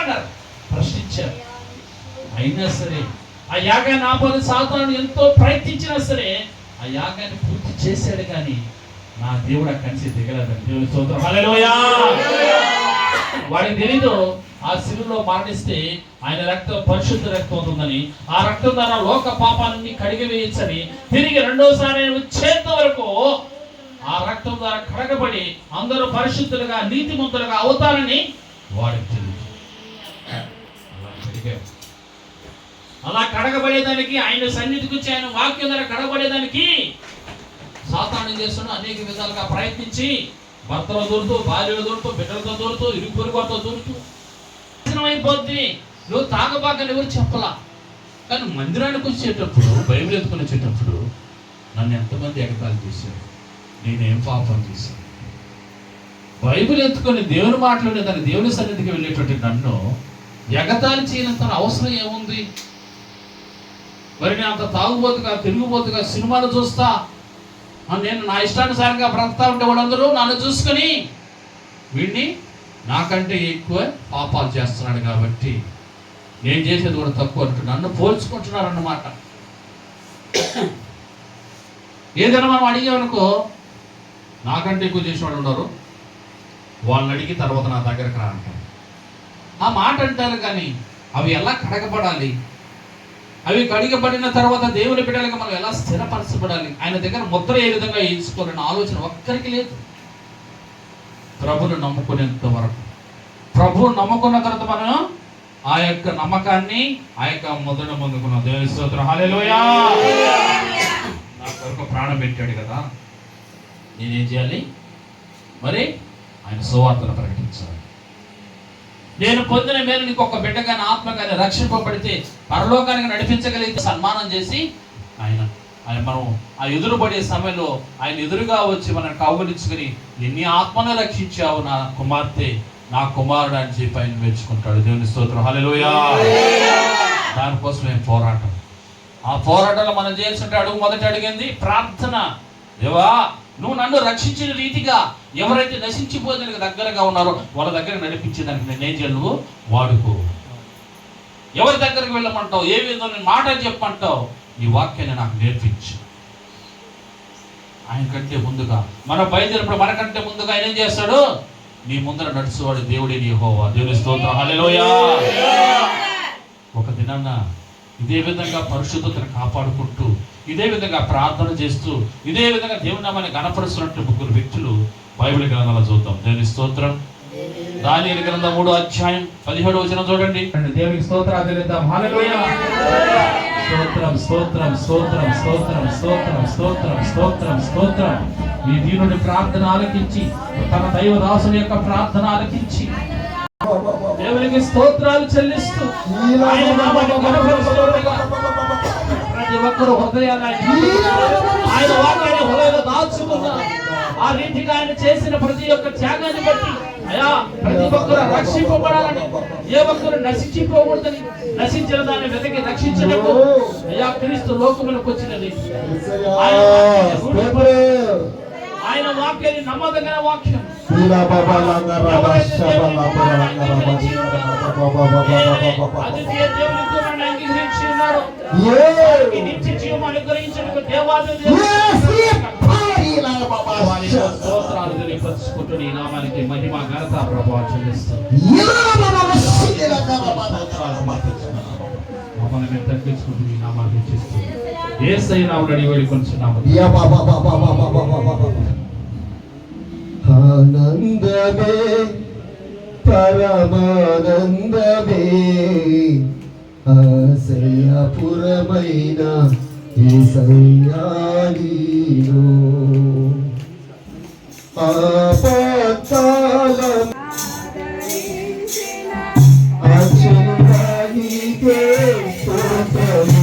అన్నారు, ప్రశ్నించారు. అయినా సరే ఆ యాగాన్ని ఆపని సాతాను ఎంతో ప్రయత్నించినా సరే ఆ యాగాన్ని పూర్తి చేశాడు. కానీ నా దేవుడు అక్కడి నుంచి దిగలేదండి. దేవుని స్తోత్రం, హల్లెలూయా. వాడికి తెలీదు ఆ శిలువలో మరణిస్తే ఆయన రక్తం పరిశుద్ధ రక్తం ఉంటుందని, ఆ రక్తం ద్వారా లోక పాపాలన్నీ కడిగివేయచ్చని, తిరిగి రెండోసారి వచ్చేంత వరకు ఆ రక్తం ద్వారా కడగబడి అందరూ పరిశుద్ధులుగా నీతిమంతులుగా అవుతారని వాడికి తెలియదు. అలా కడగబడేదానికి, ఆయన సన్నిధికి వచ్చి ఆయన వాక్యం ద్వారా కడగబడేదానికి సాతాను చేస్తున్నాడు. అనేక విధాలుగా ప్రయత్నించి భర్తలో దూరుతూ, భార్యలో దూరుతూ, బిడ్డలతో దూరుతూ, ఇరుగు పొరుగుతో దూరుతూ అయిపోద్ది. నువ్వు తాగబాకని ఎవరు చెప్పలా. కానీ మందిరానికి వచ్చేటప్పుడు, బైబిల్ ఎత్తుకుని వచ్చేటప్పుడు నన్ను ఎంతమంది ఎగతాళి చేశారు, నేనేం పాపం చేశాను. బైబిల్ ఎత్తుకొని దేవుని మాట్లాడే దాన్ని దేవుని సన్నిధికి వెళ్ళేటువంటి నన్ను ఎగతాళి చేయనంత అవసరం ఏముంది? మరి నేను అంత తాగుబోతుగా, తిరుగుబోతుగా సినిమాలు చూస్తా, నేను నా ఇష్టానుసారంగా బ్రతుకుతా ఉంటే వాళ్ళందరూ నన్ను చూసుకొని వీడిని నాకంటే ఎక్కువ పాపాలు చేస్తున్నాడు కాబట్టి నేను చేసేది కూడా తక్కువ అంటూ నన్ను పోల్చుకుంటున్నారు అన్నమాట. ఏదైనా మనం అడిగామనుకో, నాకంటే ఎక్కువ చేసిన వాళ్ళు ఉన్నారు, వాళ్ళని అడిగి తర్వాత నా దగ్గరకు రా అంటారు. ఆ మాట అంటారు. కానీ అవి ఎలా కడగబడాలి, అవి కడిగబడిన తర్వాత దేవుని బిడ్డలుగా మనం ఎలా స్థిరపరచబడాలి, ఆయన దగ్గర ముద్ర ఏ విధంగా వేయించుకోవాలన్న ఆలోచన ఒక్కరికి లేదు. ప్రభును నమ్ముకునేంత వరకు, ప్రభువు నమ్ముకున్న తర్వాత మనం ఆ యొక్క నమ్మకాన్ని, ఆ యొక్క ముద్రను పొందుకున్నాం. దేవుని స్తోత్రం, హల్లెలూయా. నా కొరకు ప్రాణం పెట్టాడు కదా, నేనేం చేయాలి? మరి ఆయన సువార్తను ప్రకటించాలి. నేను పొందిన మేలు నీకు ఒక బిడ్డగాని, ఆత్మగాని రక్షింపబడితే పరలోకానికి నడిపించగలిగితే సన్మానం చేసి ఆయన మనం ఆ ఎదురుపడే సమయంలో ఆయన ఎదురుగా వచ్చి మనం కౌగులించుకుని, ఎన్ని ఆత్మను రక్షించావు నా కుమార్తె, నా కుమారుడు అని చెప్పి ఆయన మెచ్చుకుంటాడు. దేవుని స్తోత్రం, హల్లెలూయా. దానికోసం మేము పోరాటం. ఆ పోరాటంలో మనం చేయాల్సిన అడుగు, మొదటి అడిగింది ప్రార్థన. దేవా, నువ్వు నన్ను రక్షించిన రీతిగా ఎవరైతే నశించిపోయేదానికి దగ్గరగా ఉన్నారో వాళ్ళ దగ్గర నడిపించేదానికి నేనేం చేయాలి? నువ్వు వాడుకో. ఎవరి దగ్గరికి వెళ్ళమంటావు, ఏ విధంగా మాట చెప్పమంటావు, ఈ వాక్యాన్ని నాకు నేర్పించు. ఆయన కంటే ముందుగా మనం బయలుదేరినప్పుడు మనకంటే ముందుగా ఆయన ఏం చేస్తాడు? నీ ముందర నడుచువాడు దేవుడే యెహోవా. దేవుని స్తోత్రం, హల్లెలూయా. ఒక దినాన్న ఇదే విధంగా పరిశుద్ధతను కాపాడుకుంటూ, ఇదే విధంగా ప్రార్థన చేస్తూ, ఇదే విధంగా దేవుని నామాన్ని గణపరుస్తున్నట్టు ముగ్గురు వ్యక్తులు బైబిల్ గ్రంథంలో చూద్దాం. దేవుని స్తోత్రం. దానియేలు గ్రంథం 3వ అధ్యాయం 17వ వచనం చూడండి. దేవునికి స్తోత్రాలు చెల్లిద్దాం, హల్లెలూయా. స్తోత్రం, స్తోత్రం, స్తోత్రం, స్తోత్రం, స్తోత్రం, స్తోత్రం, స్తోత్రం, స్తోత్రం. ఈ దీనుడి ప్రార్థన ఆలకించి, తన దైవదాసుని యొక్క ప్రార్థన ఆలకించి దేవునికి స్తోత్రాలు చెల్లిస్తూ ప్రతి ఒక్కరు హృదయాన్ని ఆయన వాక్యాన్ని హృదయంలో దాచుకున్నారు. ఆ రీతిగా ఆయన చేసిన ప్రతి ఒక్క త్యాగాన్ని బట్టి అయా ప్రతి ఒక్కరు రక్షింపబడాలని, ఏ ఒక్కరు నశించిపోకూడదని, నశించిన దాన్ని వెతికి రక్షించడము అయా క్రీస్తు లోకములకు వచ్చినది. ఆయన వాక్యాన్ని నమ్మదగిన వాక్యం. నామానికి మహిమ ఘనత ప్రభావం చెల్లిస్తాం. మమ్మల్ని తగ్గించుకుంటూ ఈ నామాన్ని చేస్తూ యేసయ్య నామములో అడిగి వేడుకొనుచున్నాము. ఆనందమే పరమానందమే ఆశయపురమైన యేసయ్యా నీలో ఆపత్కాలం అచ్యుతానికే స్తోత్రము.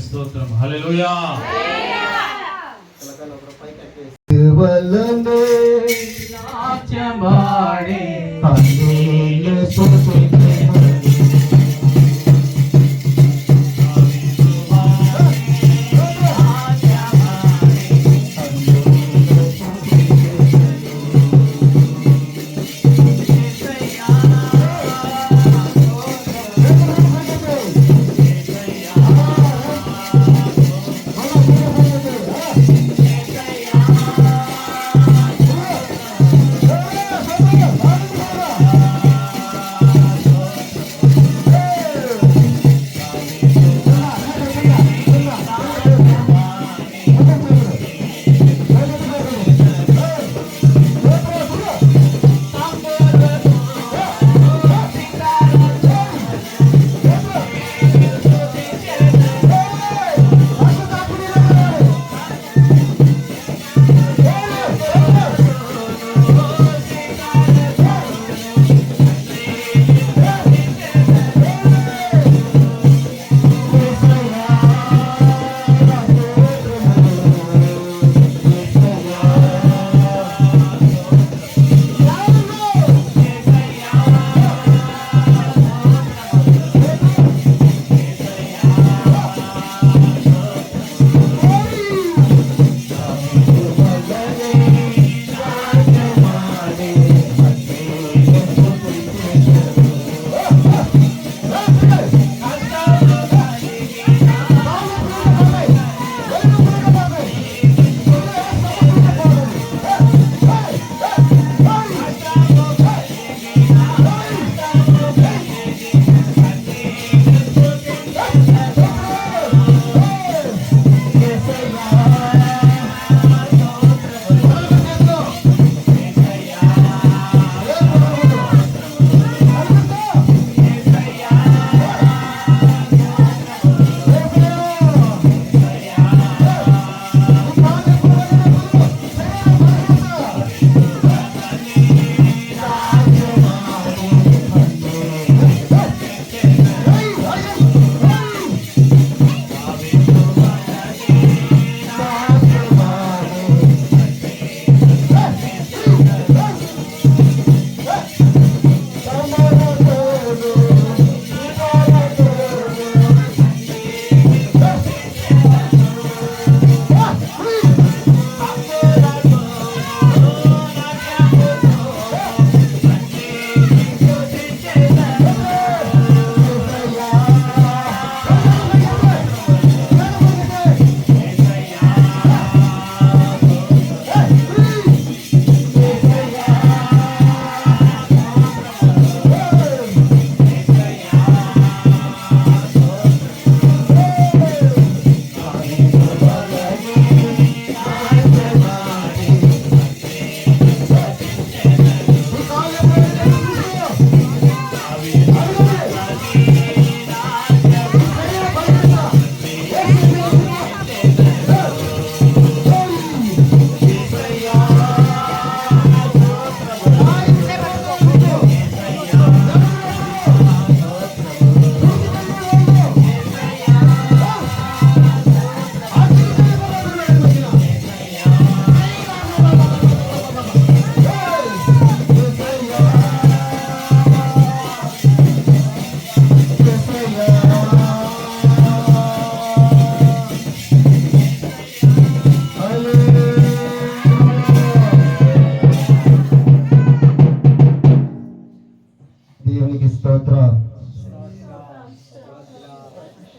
స్తోత్రం. హల్లెలూయా. వలనే నాట్యమాడే హల్లెలూయా స్తుతించెదను.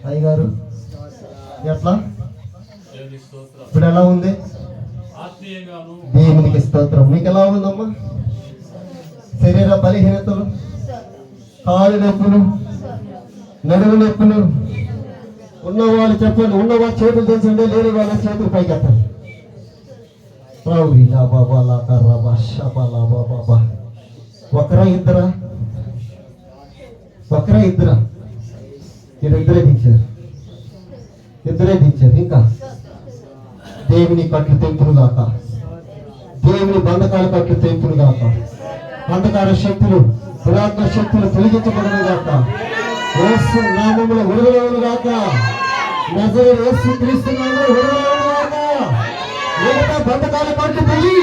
అయ్యగారు ఎట్లా ఇప్పుడు ఎలా ఉంది? దేవునికి స్తోత్రం. మీకు ఎలా ఉందమ్మా? శరీర బలహీనతలు, కాళ్ళు నొప్పులు, నడుము నొప్పులు ఉన్నవాళ్ళు చెప్పండి. ఉన్నవాళ్ళు చేతులు తెచ్చండి, లేని వాళ్ళ చేతులు పైకెత్తండి. ఒకరా ఇద్దరా? ఒకరా ఇద్దరా? ఇద్దరే దించారు, ఇద్దరే దించారు. ఇంకా దేవుని కట్లు తెంపును గాక, దేవుని బంధకాల కట్లు తెంపును గాక, అంధకార శక్తులు దురాత్మ శక్తులు తొలగించబడును గాక, యేసు నామములో విడుదలను గాక, నజరేయుడు యేసుక్రీస్తు నామములో విడుదలవుగాక. మిగతా బంధకాలు పట్టుకుపోయి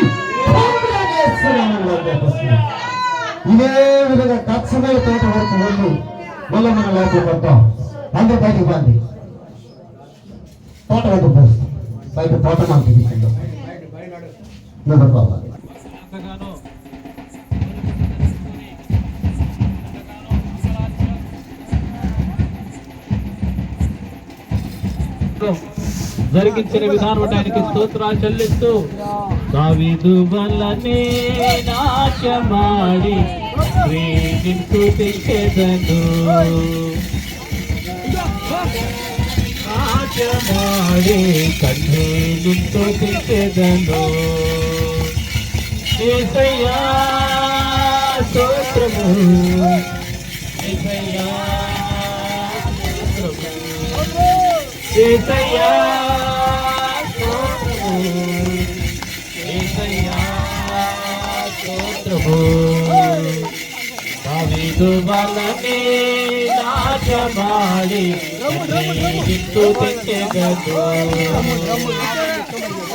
ఇదే విధంగా తత్సమయ తోట వరకు వెళ్ళి మళ్ళీ మన లోపల పడతాం. అందరూ బయటకు పండి తోట వరకు పోస్తాం. బయట తోట మాకు నిలబడుకోవాలి. జరిగించిన విధానం ఆయనకి స్తోత్రాలు చెల్లిస్తూ దావీదు వల్లనే నాశమాడి ప్రేమించు తెచ్చేదను నాశమాడి కన్నే నింతో తెచ్చేదను యేసయ్యా స్తోత్రము యేసయ్యా యేసయ్యా స్తోత్రము యేసయ్యా స్తోత్రము దావీదు వల్లనే నాశమాడి నింతో తెచ్చెదను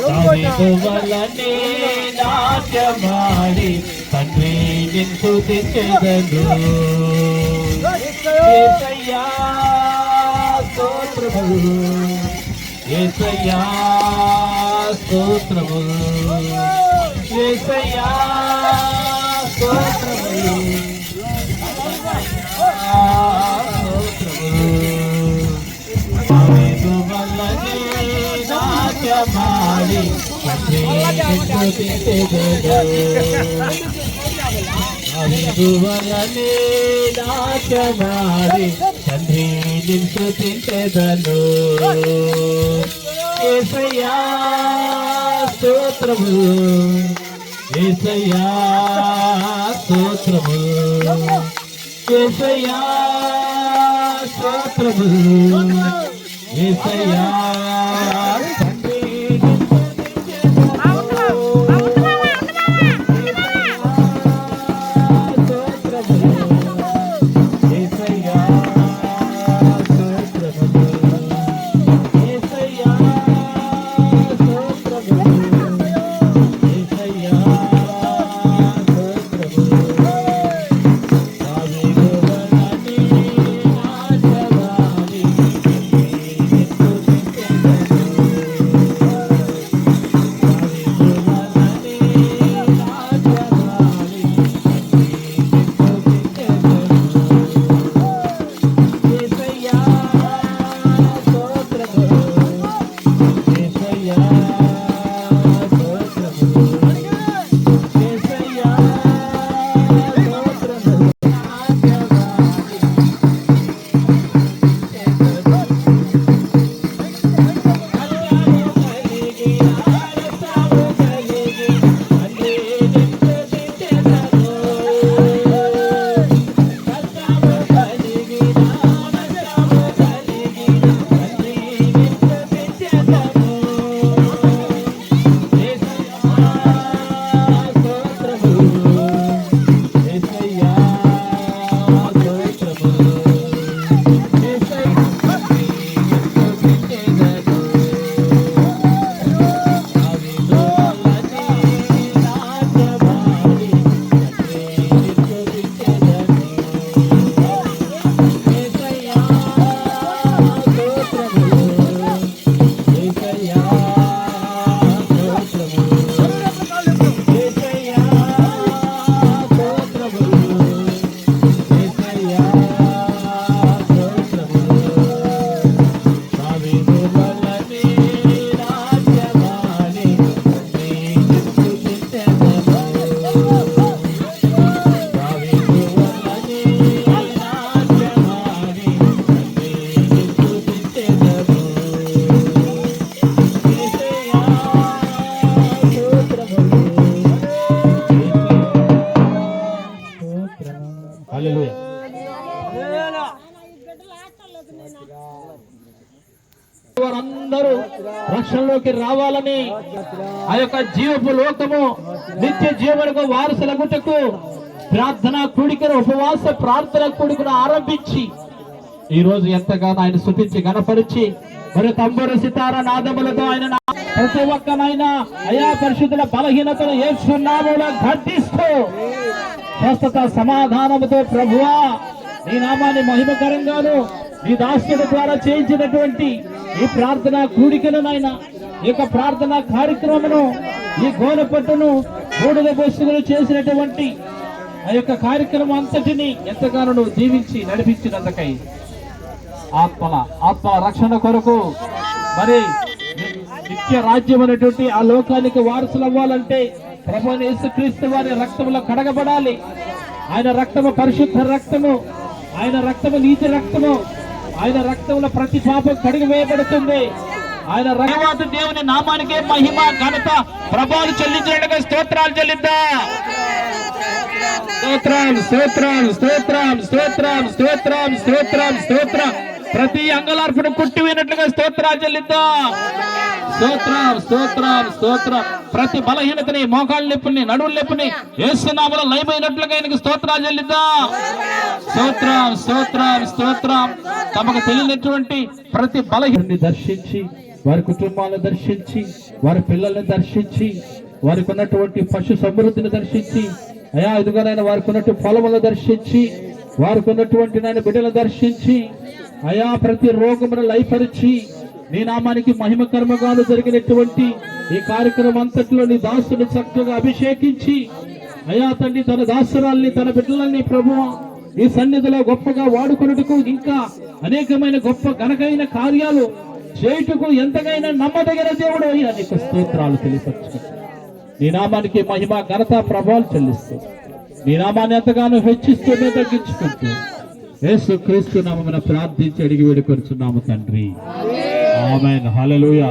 దావీదు వల్లనే నాశమాడి తండ్రి నింతో తెచ్చెదను యేసయ్యా స్తోత్రము యేసయ్యా స్తోత్రము యేసయ్యా స్తోత్రము దావీదు వల్లనే నాశమాడి తండ్రి నింతో తెచ్చెదను దావీదు వల్లనే నాశమాడి తండ్రి నిన్ను తెచ్చెదను యేసయ్యా స్తోత్రము యేసయ్యా స్తోత్రము యేసయ్యా స్తోత్రము యేసయ్యా తండ్రి వారందరూ రక్షణలోకి రావాలని ఆ యొక్క జీవపు లోకము నిత్య జీవనకు వారసులగుటకు ప్రార్థన కూడికను ఉపవాస ప్రార్థన కూడికను ఆరంభించి ఈ రోజు ఎంతగానో ఆయన స్తుతించి గణపరిచి మరి తంబూర సితార నాదములతో ఆయన ప్రతి ఒక్కనైన అయా పరిశుద్ధుల బలహీనతను యేసు నామములో ఘటిస్తూ స్వస్థత సమాధానముతో ప్రభువా నీ నామాన్ని మహిమకరంగాను నీ దాసుల ద్వారా చేయించినటువంటి ఈ ప్రార్థన కూడికను నాయన ఈ యొక్క ప్రార్థన కార్యక్రమను ఈ గోనెపట్టును బూడిద బొస్తులు చేసినటువంటి ఆ యొక్క కార్యక్రమం అంతటిని ఎంతగానో నువ్వు దీవించి నడిపించినందుకై ఆత్మ రక్షణ కొరకు మరి నిత్య రాజ్యం అనేటువంటి ఆ లోకానికి వారసులు అవ్వాలంటే ప్రభువైన యేసుక్రీస్తు వారి రక్తంలో కడగబడాలి. ఆయన రక్తము పరిశుద్ధ రక్తము, ఆయన రక్తము నీతి రక్తము, ఆయన రక్తంలో ప్రతి పాపం కడిగివేయబడుతుంది. ఆయన రహవాత దేవుని నామానికే మహిమ ఘనత ప్రభావాలు చెల్లించినట్టుగా స్తోత్రాలు చెల్లిద్దా. స్తోత్రం స్తోత్రం స్తోత్రం స్తోత్రం స్తోత్రం స్తోత్రం స్తోత్రం ప్రతి అంగలార్పును కుట్టివేనట్లుగా స్తోత్రాలు చెల్లిద్దా. స్తోత్రం స్తోత్రం స్తోత్రం ప్రతి బలహీనతని మోకాళ్ళ నొప్పిని నడువుల నొప్పిని యేసునామములో లయమైనట్లుగా ఆయనకు స్తోత్రాలు చెల్లిద్దా. స్తోత్రం స్తోత్రం స్తోత్రం తమకు తెలియనటువంటి ప్రతి బలహీనని దర్శించి వారి కుటుంబాలను దర్శించి వారి పిల్లల్ని దర్శించి వారికి ఉన్నటువంటి పశు సమృద్ధిని దర్శించి అయా ఇదిగోనైనా వారికి ఉన్నటువంటి పొలములను దర్శించి వారికి ఉన్నటువంటి నాయన బిడ్డలను దర్శించి అయా ప్రతి రోగమును లయపరిచి నీ నామానికి మహిమకర్మగాను జరిగినటువంటి ఈ కార్యక్రమం అంతట్లో నీ దాసుని చక్కగా అభిషేకించి అయా తండ్రి తన దాసురాల్ని తన బిడ్డలని ప్రభువా ఈ సన్నిధిలో గొప్పగా వాడుకున్నట్టుకు ఇంకా అనేకమైన గొప్ప ఘనకైన కార్యాలు చేయుటకు ఎంతగైనా నమ్మదగిన దేవుడు అయ్యా నీకు స్తోత్రాలు తెలియపరచు. నీ నామానికి మహిమ ఘనత ప్రభావాలు చెల్లిస్తూ నీ నామాన్ని ఎంతగానో హెచ్చిస్తూ తగ్గించుకుంటూ యేసుక్రీస్తు నామమున ప్రార్థించి అడిగి వేడుకొనుచున్నాము తండ్రి. ఆమేన్. హల్లెలూయా.